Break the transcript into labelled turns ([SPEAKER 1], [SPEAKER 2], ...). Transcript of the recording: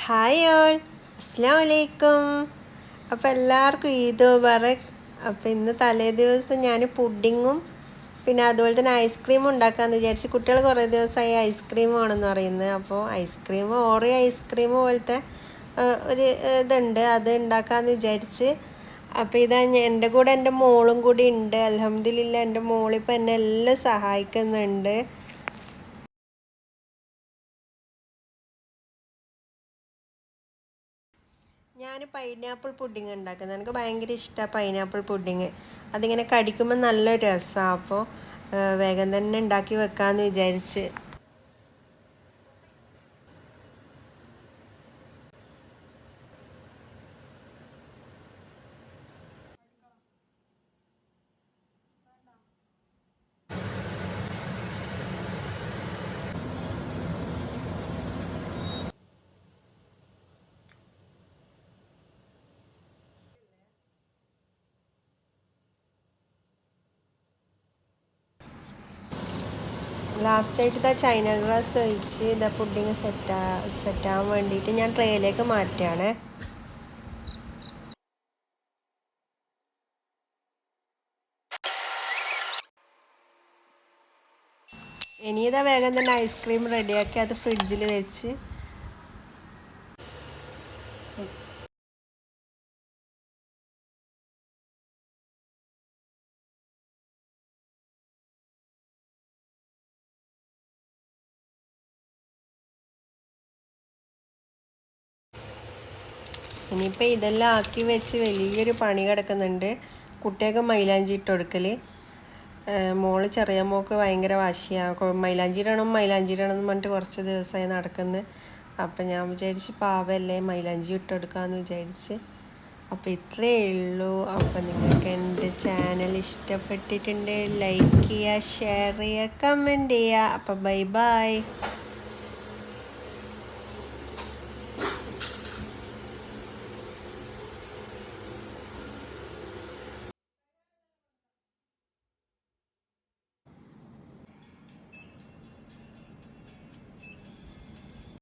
[SPEAKER 1] Hi all, അസ്സലാമു അലൈക്കും. അപ്പോൾ എല്ലാവർക്കും ഈദ് മുബാറക്. അപ്പോൾ ഇന്ന് തലേ ദിവസം ഞാൻ പുഡിങ്ങും പിന്നെ അതുപോലെ തന്നെ ഐസ്ക്രീമും ഉണ്ടാക്കാമെന്ന് വിചാരിച്ച്. കുട്ടികൾ കുറേ ദിവസമായി ഐസ്ക്രീം വേണമെന്ന് പറയുന്നത്. അപ്പോൾ ഐസ്ക്രീം ഓറിയോ ഐസ്ക്രീം പോലത്തെ ഒരു ഇതുണ്ട്, അത് ഉണ്ടാക്കാമെന്ന് വിചാരിച്ച്. അപ്പോൾ ഇതാ എൻ്റെ കൂടെ എൻ്റെ മോളും കൂടി ഉണ്ട്. അൽഹംദുലില്ലാ, എൻ്റെ മോളിപ്പോൾ എന്നെ എല്ലാം സഹായിക്കുന്നുണ്ട്. ഞാൻ പൈനാപ്പിൾ പുഡിങ് ഉണ്ടാക്കുന്നത് എനിക്ക് ഭയങ്കര ഇഷ്ടമാണ്. പൈനാപ്പിൾ പുഡിങ് അതിങ്ങനെ കടിക്കുമ്പോൾ നല്ല രസമാണ്. അപ്പോൾ വേഗം തന്നെ ഉണ്ടാക്കി വെക്കാമെന്ന് വിചാരിച്ച്. ലാസ്റ്റായിട്ട് ഇതാ ചൈന ഗ്രാസ് ഒഴിച്ച് ഇതാ പുഡിങ് സെറ്റാകാൻ വേണ്ടിയിട്ട് ഞാൻ ട്രേയിലേക്ക് മാറ്റുകയാണ്. ഇനി ഇതാ വേഗം തന്നെ ഐസ്ക്രീം റെഡിയാക്കി അത് ഫ്രിഡ്ജിൽ വെച്ച്. ഇനിയിപ്പോൾ ഇതെല്ലാം ആക്കി വെച്ച് വലിയൊരു പണി കിടക്കുന്നുണ്ട്. കുട്ടിയൊക്കെ മൈലാഞ്ചി ഇട്ട് കൊടുക്കൽ. മോള് ചെറിയ മോൾക്ക് ഭയങ്കര വാശിയാണ്. മൈലാഞ്ചി ഇടണം എന്ന് പറഞ്ഞിട്ട് കുറച്ച് ദിവസമായി നടക്കുന്നത്. അപ്പം ഞാൻ വിചാരിച്ച് പാവല്ലേ, മൈലാഞ്ചി ഇട്ടെടുക്കാമെന്ന് വിചാരിച്ച്. അപ്പോൾ ഇത്രയേ ഉള്ളൂ. അപ്പം നിങ്ങൾക്ക് എൻ്റെ ചാനൽ ഇഷ്ടപ്പെട്ടിട്ടുണ്ട് ലൈക്ക് ചെയ്യുക, ഷെയർ ചെയ്യുക, കമൻറ്റ് ചെയ്യുക. അപ്പം ബൈ ബൈ.